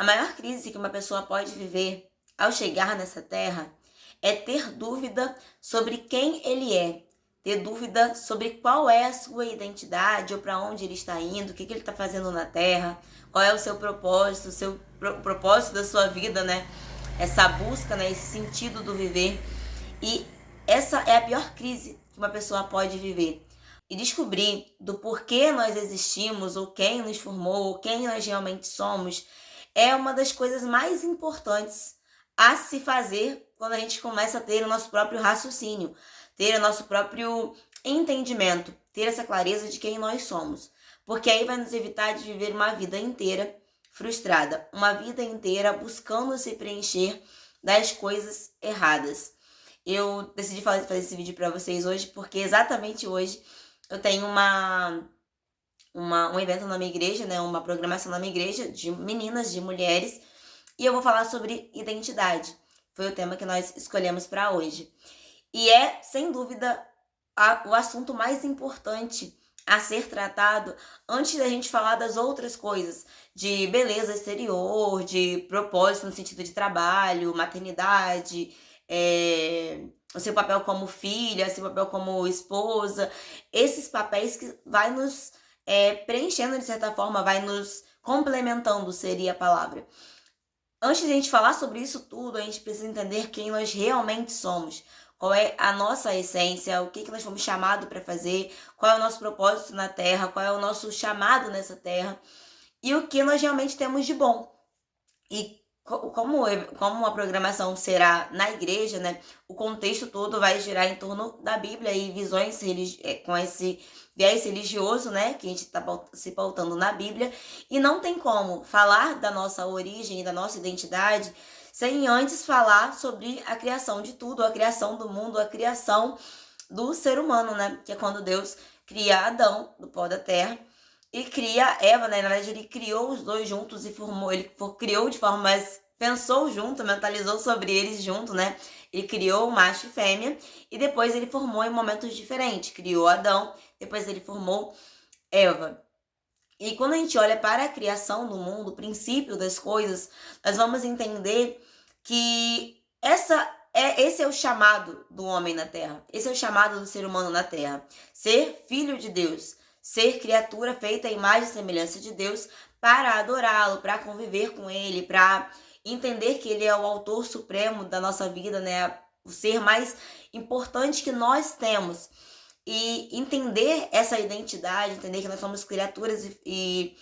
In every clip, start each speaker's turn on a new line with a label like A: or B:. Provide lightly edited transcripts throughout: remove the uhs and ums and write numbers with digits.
A: A maior crise que uma pessoa pode viver ao chegar nessa terra é ter dúvida sobre quem ele é, ter dúvida sobre qual é a sua identidade ou para onde ele está indo, o que ele está fazendo na terra, qual é o seu propósito, o seu propósito da sua vida, né? Essa busca, né? Esse sentido do viver. E essa é a pior crise que uma pessoa pode viver. E descobrir do porquê nós existimos, ou quem nos formou, ou quem nós realmente somos, é uma das coisas mais importantes a se fazer quando a gente começa a ter o nosso próprio raciocínio, ter o nosso próprio entendimento, ter essa clareza de quem nós somos. Porque aí vai nos evitar de viver uma vida inteira frustrada, uma vida inteira buscando se preencher das coisas erradas. Eu decidi fazer esse vídeo para vocês hoje porque exatamente hoje eu tenho um evento na minha igreja, né, uma programação na minha igreja de meninas, de mulheres, e eu vou falar sobre identidade. Foi o tema que nós escolhemos para hoje. E é, sem dúvida, o assunto mais importante a ser tratado antes da gente falar das outras coisas, de beleza exterior, de propósito no sentido de trabalho, maternidade, o seu papel como filha, seu papel como esposa, esses papéis que vai nos preenchendo de certa forma, vai nos complementando, seria a palavra. Antes de a gente falar sobre isso tudo, a gente precisa entender quem nós realmente somos, qual é a nossa essência, o que nós fomos chamados para fazer, qual é o nosso propósito na Terra, qual é o nosso chamado nessa Terra e o que nós realmente temos de bom. E como a programação será na igreja, né, o contexto todo vai girar em torno da Bíblia e visões com esse viés religioso, né, que a gente está se pautando na Bíblia, e não tem como falar da nossa origem e da nossa identidade sem antes falar sobre a criação de tudo, a criação do mundo, a criação do ser humano, né, que é quando Deus cria Adão do pó da terra e cria Eva, né? Na verdade, ele criou os dois juntos e criou de forma, mas pensou junto, mentalizou sobre eles junto, né? Ele criou o macho e fêmea e depois ele formou em momentos diferentes. Criou Adão, depois ele formou Eva. E quando a gente olha para a criação do mundo, o princípio das coisas, nós vamos entender que esse é o chamado do homem na Terra. Esse é o chamado do ser humano na Terra. Ser filho de Deus. Ser criatura feita à imagem e semelhança de Deus para adorá-lo, para conviver com ele, para entender que ele é o autor supremo da nossa vida, né? O ser mais importante que nós temos. E entender essa identidade, entender que nós somos criaturas e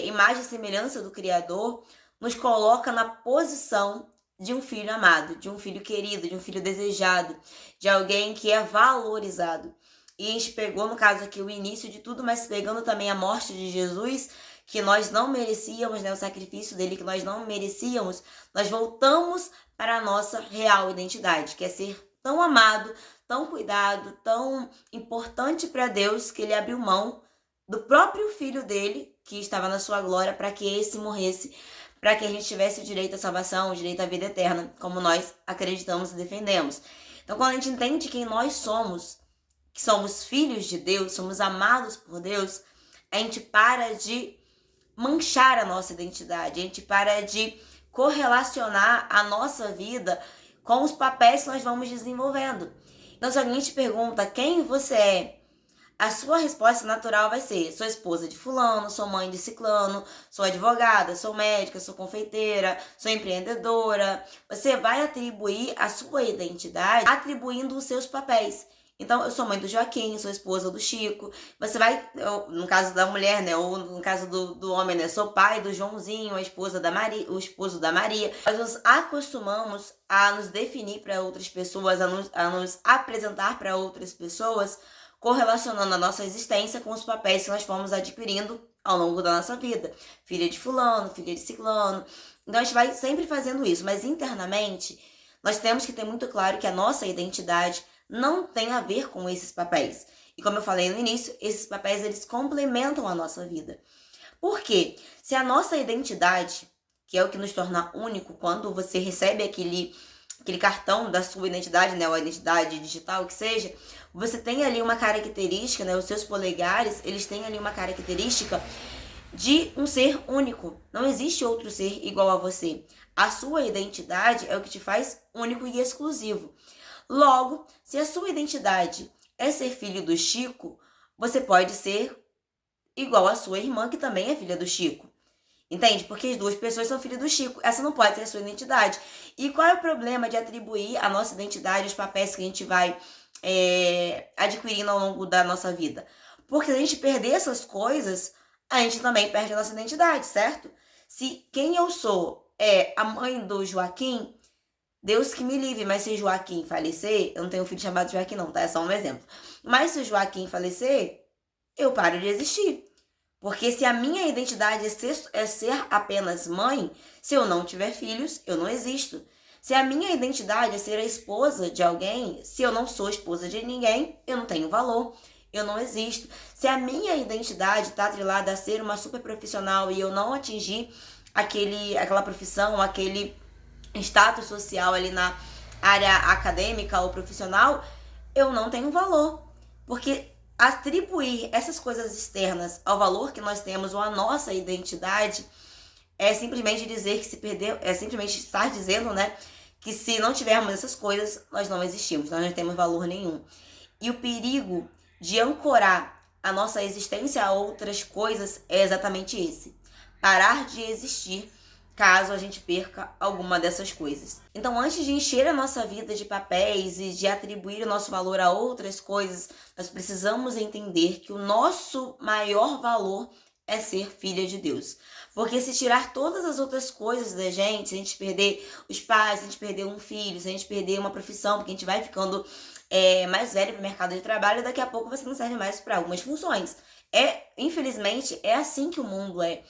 A: imagem e semelhança do Criador, nos coloca na posição de um filho amado, de um filho querido, de um filho desejado, de alguém que é valorizado. E a gente pegou, no caso aqui, o início de tudo, mas pegando também a morte de Jesus, que nós não merecíamos, né? O sacrifício dele que nós não merecíamos, nós voltamos para a nossa real identidade, que é ser tão amado, tão cuidado, tão importante para Deus, que ele abriu mão do próprio filho dele, que estava na sua glória, para que esse morresse, para que a gente tivesse o direito à salvação, o direito à vida eterna, como nós acreditamos e defendemos. Então, quando a gente entende quem nós somos, que somos filhos de Deus, somos amados por Deus, a gente para de manchar a nossa identidade, a gente para de correlacionar a nossa vida com os papéis que nós vamos desenvolvendo. Então, se alguém te pergunta quem você é, a sua resposta natural vai ser: sou esposa de fulano, sou mãe de ciclano, sou advogada, sou médica, sou confeiteira, sou empreendedora. Você vai atribuir a sua identidade atribuindo os seus papéis. Então, eu sou mãe do Joaquim, sou esposa do Chico. Você vai, no caso da mulher, né? Ou no caso do homem, né? Sou pai do Joãozinho, a esposa da Maria, o esposo da Maria. Nós nos acostumamos a nos definir para outras pessoas, a nos apresentar para outras pessoas, correlacionando a nossa existência com os papéis que nós fomos adquirindo ao longo da nossa vida. Filha de fulano, filha de ciclano. Então, a gente vai sempre fazendo isso. Mas, internamente, nós temos que ter muito claro que a nossa identidade não tem a ver com esses papéis. E como eu falei no início, esses papéis eles complementam a nossa vida. Por quê? Se a nossa identidade, que é o que nos torna único, quando você recebe aquele cartão da sua identidade, né, ou a identidade digital, que seja, você tem ali uma característica, né, os seus polegares, eles têm ali uma característica de um ser único. Não existe outro ser igual a você. A sua identidade é o que te faz único e exclusivo. Logo, se a sua identidade é ser filho do Chico, você pode ser igual a sua irmã, que também é filha do Chico. Entende? Porque as duas pessoas são filhas do Chico. Essa não pode ser a sua identidade. E qual é o problema de atribuir a nossa identidade aos papéis que a gente vai adquirindo ao longo da nossa vida? Porque se a gente perder essas coisas, a gente também perde a nossa identidade, certo? Se quem eu sou é a mãe do Joaquim, Deus que me livre, mas se Joaquim falecer, eu não tenho um filho chamado Joaquim não, tá? É só um exemplo. Mas se o Joaquim falecer, eu paro de existir. Porque se a minha identidade é ser apenas mãe, se eu não tiver filhos, eu não existo. Se a minha identidade é ser a esposa de alguém, se eu não sou esposa de ninguém, eu não tenho valor, eu não existo. Se a minha identidade está atrelada a ser uma super profissional e eu não atingir aquela profissão, aquele status social ali na área acadêmica ou profissional, eu não tenho valor. Porque atribuir essas coisas externas ao valor que nós temos ou à nossa identidade é simplesmente dizer que se perdeu, é simplesmente estar dizendo, né, que se não tivermos essas coisas, nós não existimos, nós não temos valor nenhum. E o perigo de ancorar a nossa existência a outras coisas é exatamente esse: parar de existir caso a gente perca alguma dessas coisas. Então, antes de encher a nossa vida de papéis e de atribuir o nosso valor a outras coisas, nós precisamos entender que o nosso maior valor é ser filha de Deus. Porque se tirar todas as outras coisas da gente, se a gente perder os pais, se a gente perder um filho, se a gente perder uma profissão, porque a gente vai ficando mais velho para o mercado de trabalho, daqui a pouco você não serve mais para algumas funções. Infelizmente, é assim que o mundo é.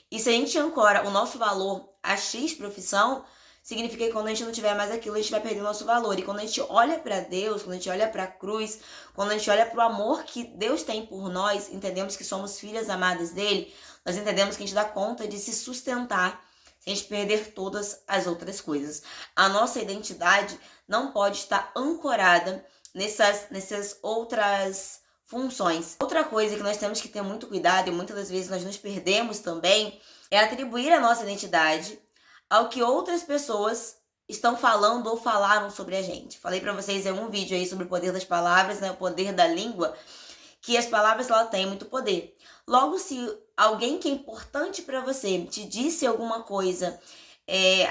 A: E se a gente ancora o nosso valor a X profissão, significa que quando a gente não tiver mais aquilo, a gente vai perder o nosso valor. E quando a gente olha para Deus, quando a gente olha para a cruz, quando a gente olha para o amor que Deus tem por nós, entendemos que somos filhas amadas dele, nós entendemos que a gente dá conta de se sustentar sem a gente perder todas as outras coisas. A nossa identidade não pode estar ancorada nessas outras funções. Outra coisa que nós temos que ter muito cuidado, e muitas das vezes nós nos perdemos também, é atribuir a nossa identidade ao que outras pessoas estão falando ou falaram sobre a gente. Falei para vocês em algum vídeo aí sobre o poder das palavras, né, o poder da língua, que as palavras ela têm muito poder. Logo, se alguém que é importante para você te disse alguma coisa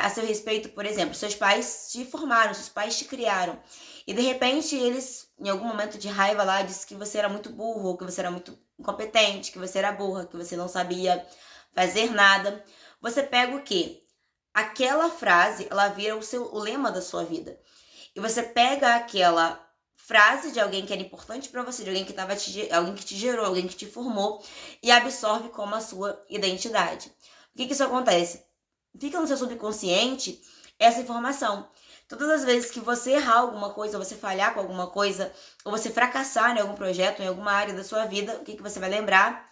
A: a seu respeito, por exemplo, seus pais te formaram, seus pais te criaram, e de repente eles, em algum momento de raiva lá, disse que você era muito burro, que você era muito incompetente, que você era burra, que você não sabia fazer nada. Você pega o quê? Aquela frase, ela vira o lema da sua vida. E você pega aquela frase de alguém que era importante para você, de alguém alguém que te gerou, alguém que te formou, e absorve como a sua identidade. O que isso acontece? Fica no seu subconsciente essa informação. Todas as vezes que você errar alguma coisa, ou você falhar com alguma coisa, ou você fracassar em algum projeto, em alguma área da sua vida, o que você vai lembrar?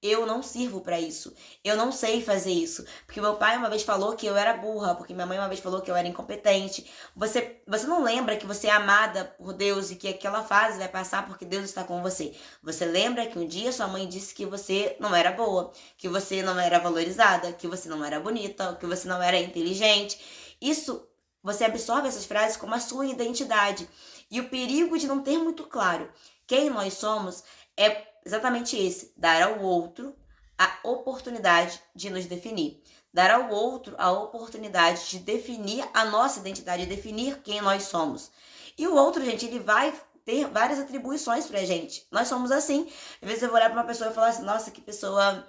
A: Eu não sirvo para isso. Eu não sei fazer isso. Porque meu pai uma vez falou que eu era burra, porque minha mãe uma vez falou que eu era incompetente. Você não lembra que você é amada por Deus e que aquela fase vai passar porque Deus está com você. Você lembra que um dia sua mãe disse que você não era boa, que você não era valorizada, que você não era bonita, que você não era inteligente. Isso, você absorve essas frases como a sua identidade. E o perigo de não ter muito claro quem nós somos é exatamente esse: dar ao outro a oportunidade de nos definir. Dar ao outro a oportunidade de definir a nossa identidade, de definir quem nós somos. E o outro, gente, ele vai ter várias atribuições pra gente. Nós somos assim. Às vezes eu vou olhar pra uma pessoa e falar assim: nossa, que pessoa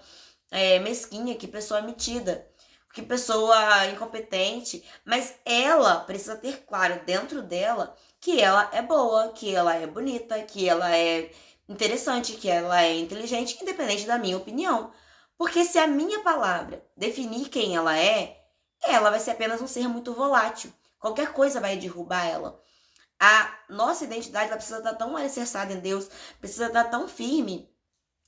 A: mesquinha, que pessoa metida, que pessoa incompetente. Mas ela precisa ter claro dentro dela que ela é boa, que ela é bonita, que ela é interessante, que ela é inteligente, independente da minha opinião. Porque se a minha palavra definir quem ela vai ser apenas um ser muito volátil. Qualquer coisa vai derrubar ela. A nossa identidade ela precisa estar tão alicerçada em Deus, precisa estar tão firme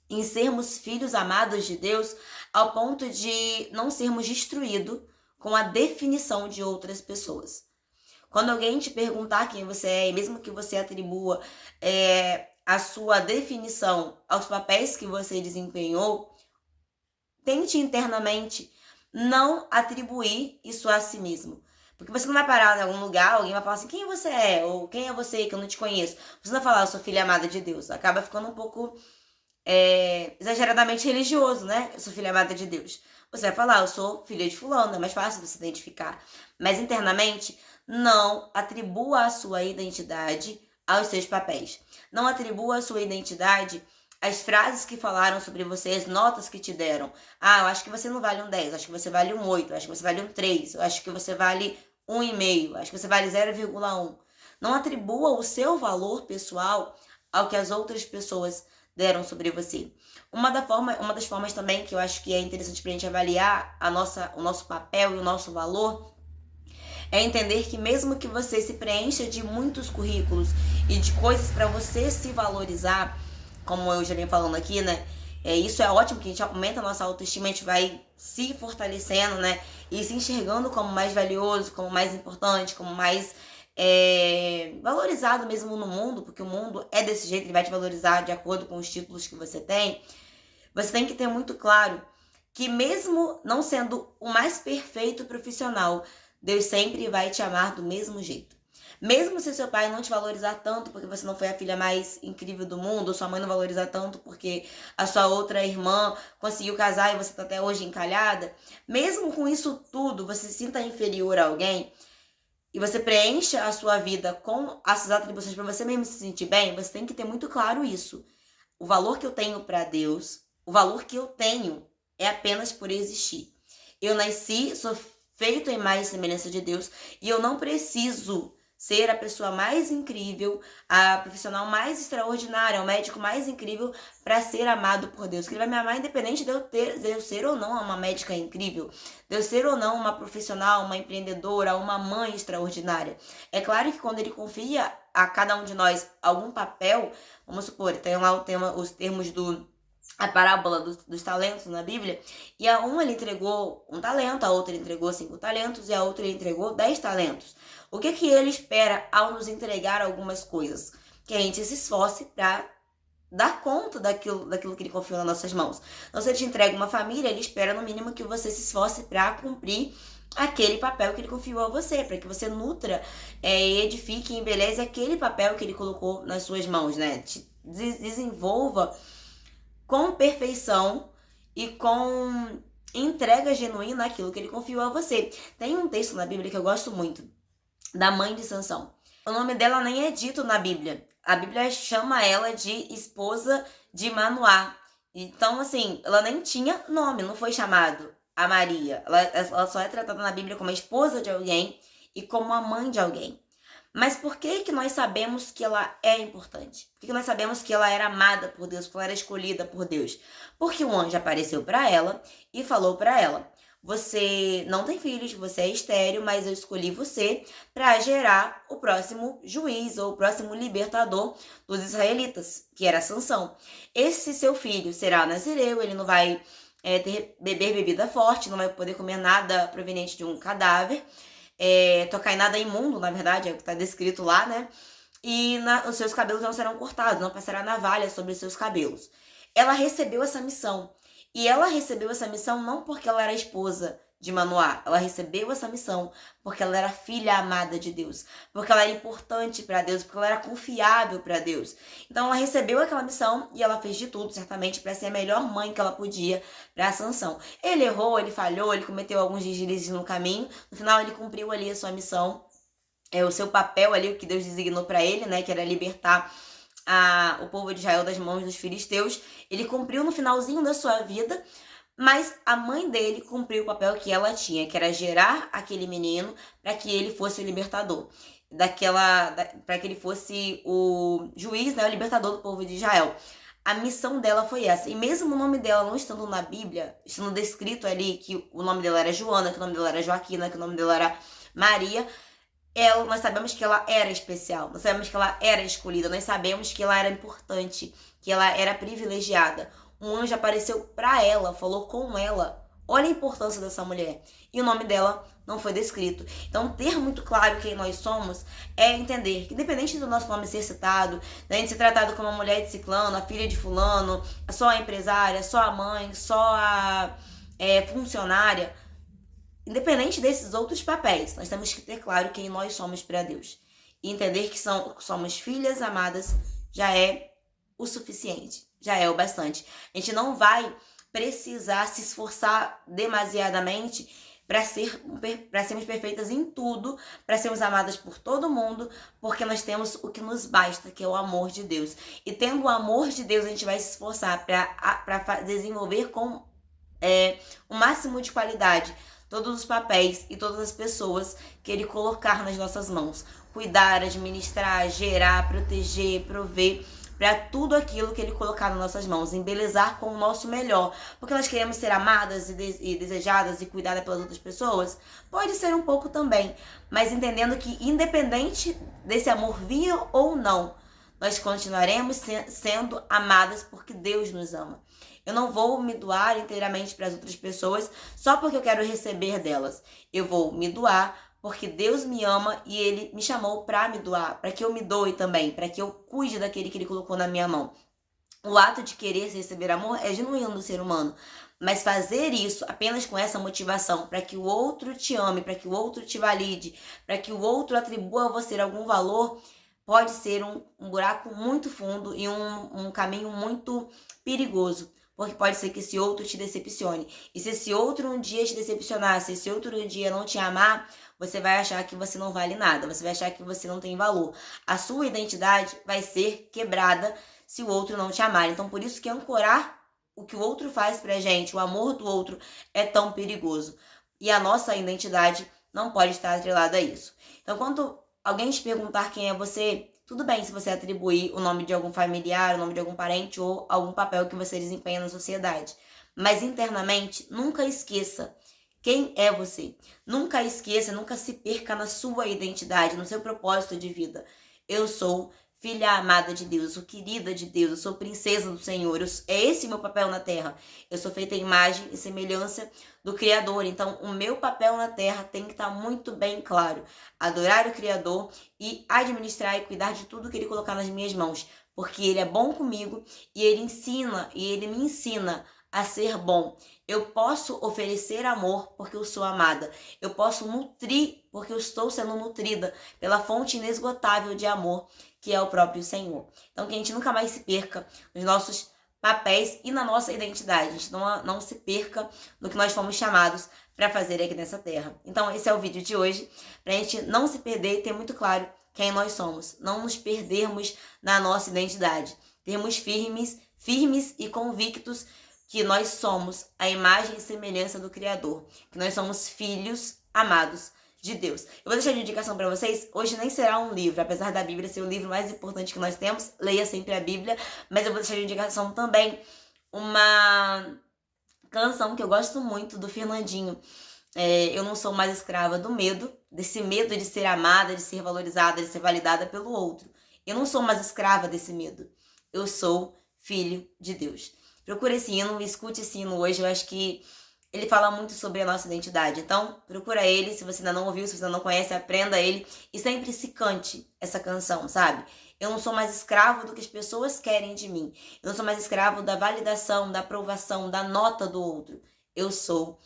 A: em sermos filhos amados de Deus, ao ponto de não sermos destruídos com a definição de outras pessoas. Quando alguém te perguntar quem você é, e mesmo que você atribua a sua definição aos papéis que você desempenhou, tente internamente não atribuir isso a si mesmo. Porque você não vai parar em algum lugar, alguém vai falar assim, quem você é? Ou quem é você que eu não te conheço? Você não vai falar, eu sou filha amada de Deus. Acaba ficando um pouco exageradamente religioso, né? Eu sou filha amada de Deus. Você vai falar, eu sou filha de fulano, é mais fácil você identificar. Mas internamente, não atribua a sua identidade aos seus papéis. Não atribua a sua identidade às frases que falaram sobre você, as notas que te deram. Ah, eu acho que você não vale um 10, eu acho que você vale um 8, eu acho que você vale um 3, eu acho que você vale 1,5, eu acho que você vale 0,1. Não atribua o seu valor pessoal ao que as outras pessoas deram sobre você. Uma das formas também que eu acho que é interessante pra gente avaliar o nosso papel e o nosso valor é entender que mesmo que você se preencha de muitos currículos e de coisas para você se valorizar, como eu já venho falando aqui, né? Isso é ótimo, que a gente aumenta a nossa autoestima, a gente vai se fortalecendo, né? E se enxergando como mais valioso, como mais importante, como mais valorizado mesmo no mundo, porque o mundo é desse jeito, ele vai te valorizar de acordo com os títulos que você tem. Você tem que ter muito claro que mesmo não sendo o mais perfeito profissional, Deus sempre vai te amar do mesmo jeito. Mesmo se seu pai não te valorizar tanto porque você não foi a filha mais incrível do mundo, ou sua mãe não valorizar tanto porque a sua outra irmã conseguiu casar e você está até hoje encalhada, mesmo com isso tudo, você se sinta inferior a alguém e você preencha a sua vida com essas atribuições para você mesmo se sentir bem, você tem que ter muito claro isso. O valor que eu tenho para Deus, o valor que eu tenho é apenas por existir. Eu nasci, sou feito em imagem e semelhança de Deus, e eu não preciso ser a pessoa mais incrível, a profissional mais extraordinária, o médico mais incrível para ser amado por Deus. Que Ele vai me amar independente de eu ser ou não uma médica incrível, de eu ser ou não uma profissional, uma empreendedora, uma mãe extraordinária. É claro que quando Ele confia a cada um de nós algum papel, vamos supor, tem lá os termos a parábola dos talentos na Bíblia, e a uma ele entregou um talento, a outra ele entregou 5 talentos, e a outra ele entregou 10 talentos. O que ele espera ao nos entregar algumas coisas? Que a gente se esforce para dar conta daquilo que ele confiou nas nossas mãos. Então, se ele te entrega uma família, ele espera no mínimo que você se esforce para cumprir aquele papel que ele confiou a você, para que você nutra, edifique e embeleze aquele papel que ele colocou nas suas mãos, né? Desenvolva com perfeição e com entrega genuína aquilo que ele confiou a você. Tem um texto na Bíblia que eu gosto muito, da mãe de Sansão. O nome dela nem é dito na Bíblia. A Bíblia chama ela de esposa de Manoá. Então, assim, ela nem tinha nome, não foi chamado a Maria. Ela só é tratada na Bíblia como a esposa de alguém e como a mãe de alguém. Mas por que nós sabemos que ela é importante? Por que nós sabemos que ela era amada por Deus, que ela era escolhida por Deus? Porque um anjo apareceu para ela e falou para ela: você não tem filhos, você é estéril, mas eu escolhi você para gerar o próximo juiz ou o próximo libertador dos israelitas, que era Sansão. Esse seu filho será nazireu, ele não vai beber bebida forte, não vai poder comer nada proveniente de um cadáver, tocar em nada imundo, na verdade, é o que está descrito lá, né? E os seus cabelos não serão cortados, não passará navalha sobre os seus cabelos. Ela recebeu essa missão. E ela recebeu essa missão não porque ela era esposa de Manoá. Ela recebeu essa missão porque ela era filha amada de Deus. Porque ela era importante para Deus, porque ela era confiável para Deus. Então ela recebeu aquela missão e ela fez de tudo, certamente, para ser a melhor mãe que ela podia para Sansão. Ele errou, ele falhou, ele cometeu alguns deslizes no caminho. No final ele cumpriu ali a sua missão, o seu papel ali, o que Deus designou para ele, né, que era libertar o povo de Israel das mãos dos filisteus. Ele cumpriu no finalzinho da sua vida, mas a mãe dele cumpriu o papel que ela tinha, que era gerar aquele menino para que ele fosse o libertador, para que ele fosse o juiz, né, o libertador do povo de Israel. A missão dela foi essa. E mesmo o nome dela não estando na Bíblia, estando descrito ali que o nome dela era Joana, que o nome dela era Joaquina, que o nome dela era Maria, nós sabemos que ela era especial, nós sabemos que ela era escolhida, nós sabemos que ela era importante, que ela era privilegiada. Um anjo apareceu para ela, falou com ela. Olha a importância dessa mulher. E o nome dela não foi descrito. Então, ter muito claro quem nós somos é entender que, independente do nosso nome ser citado, da gente ser tratado como a mulher de ciclano, a filha de fulano, só a empresária, só a mãe, só funcionária, independente desses outros papéis, nós temos que ter claro quem nós somos para Deus. E entender que somos filhas amadas já é o suficiente, já é o bastante. A gente não vai precisar se esforçar demasiadamente para sermos perfeitas em tudo, para sermos amadas por todo mundo, porque nós temos o que nos basta, que é o amor de Deus. E tendo o amor de Deus, a gente vai se esforçar para desenvolver com o máximo de qualidade todos os papéis e todas as pessoas que Ele colocar nas nossas mãos. Cuidar, administrar, gerar, proteger, prover, para tudo aquilo que Ele colocar nas nossas mãos, embelezar com o nosso melhor, porque nós queremos ser amadas e desejadas e cuidadas pelas outras pessoas, pode ser um pouco também, mas entendendo que independente desse amor vir ou não, nós continuaremos sendo amadas porque Deus nos ama. Eu não vou me doar inteiramente para as outras pessoas só porque eu quero receber delas. Eu vou me doar porque Deus me ama e Ele me chamou para me doar, para que eu me doe também, para que eu cuide daquele que Ele colocou na minha mão. O ato de querer receber amor é genuíno do ser humano, mas fazer isso apenas com essa motivação, para que o outro te ame, para que o outro te valide, para que o outro atribua a você algum valor, pode ser um buraco muito fundo e um caminho muito perigoso. Porque pode ser que esse outro te decepcione. E se esse outro um dia te decepcionar, se esse outro um dia não te amar, você vai achar que você não vale nada. Você vai achar que você não tem valor. A sua identidade vai ser quebrada se o outro não te amar. Então, por isso que ancorar o que o outro faz pra gente, o amor do outro, é tão perigoso. E a nossa identidade não pode estar atrelada a isso. Então, quando alguém te perguntar quem é você, tudo bem se você atribuir o nome de algum familiar, o nome de algum parente ou algum papel que você desempenha na sociedade. Mas internamente, nunca esqueça quem é você. Nunca esqueça, nunca se perca na sua identidade, no seu propósito de vida. Eu sou filha amada de Deus, eu sou querida de Deus, eu sou princesa do Senhor, é esse o meu papel na terra. Eu sou feita à imagem e semelhança do Criador, então o meu papel na terra tem que estar muito bem claro. Adorar o Criador e administrar e cuidar de tudo que Ele colocar nas minhas mãos, porque Ele é bom comigo e Ele me ensina a ser bom. Eu posso oferecer amor porque eu sou amada. Eu posso nutrir porque eu estou sendo nutrida pela fonte inesgotável de amor, que é o próprio Senhor. Então, que a gente nunca mais se perca nos nossos papéis e na nossa identidade. A gente não se perca no que nós fomos chamados para fazer aqui nessa terra. Então, esse é o vídeo de hoje, para a gente não se perder e ter muito claro quem nós somos. Não nos perdermos na nossa identidade. Termos firmes e convictos que nós somos a imagem e semelhança do Criador. Que nós somos filhos amados de Deus. Eu vou deixar de indicação para vocês. Hoje nem será um livro, apesar da Bíblia ser o livro mais importante que nós temos. Leia sempre a Bíblia. Mas eu vou deixar de indicação também uma canção que eu gosto muito do Fernandinho. Eu não sou mais escrava do medo, desse medo de ser amada, de ser valorizada, de ser validada pelo outro. Eu não sou mais escrava desse medo. Eu sou filho de Deus. Procura esse hino, escute esse hino hoje. Eu acho que ele fala muito sobre a nossa identidade. Então, procura ele. Se você ainda não ouviu, se você ainda não conhece, aprenda ele. E sempre se cante essa canção, sabe? Eu não sou mais escravo do que as pessoas querem de mim. Eu não sou mais escravo da validação, da aprovação, da nota do outro. Eu sou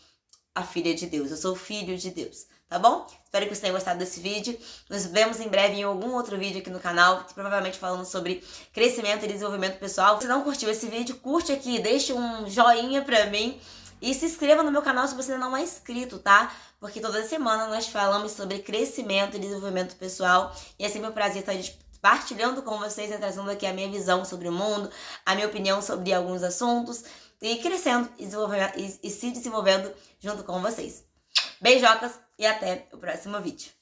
A: a filha de Deus. Eu sou o filho de Deus. Tá bom? Espero que você tenha gostado desse vídeo. Nos vemos em breve em algum outro vídeo aqui no canal, provavelmente falando sobre crescimento e desenvolvimento pessoal. Se você não curtiu esse vídeo, curte aqui, deixa um joinha pra mim e se inscreva no meu canal se você ainda não é inscrito, tá? Porque toda semana nós falamos sobre crescimento e desenvolvimento pessoal e é sempre um prazer estar partilhando com vocês, trazendo aqui a minha visão sobre o mundo, a minha opinião sobre alguns assuntos e crescendo e se desenvolvendo junto com vocês. Beijocas e até o próximo vídeo.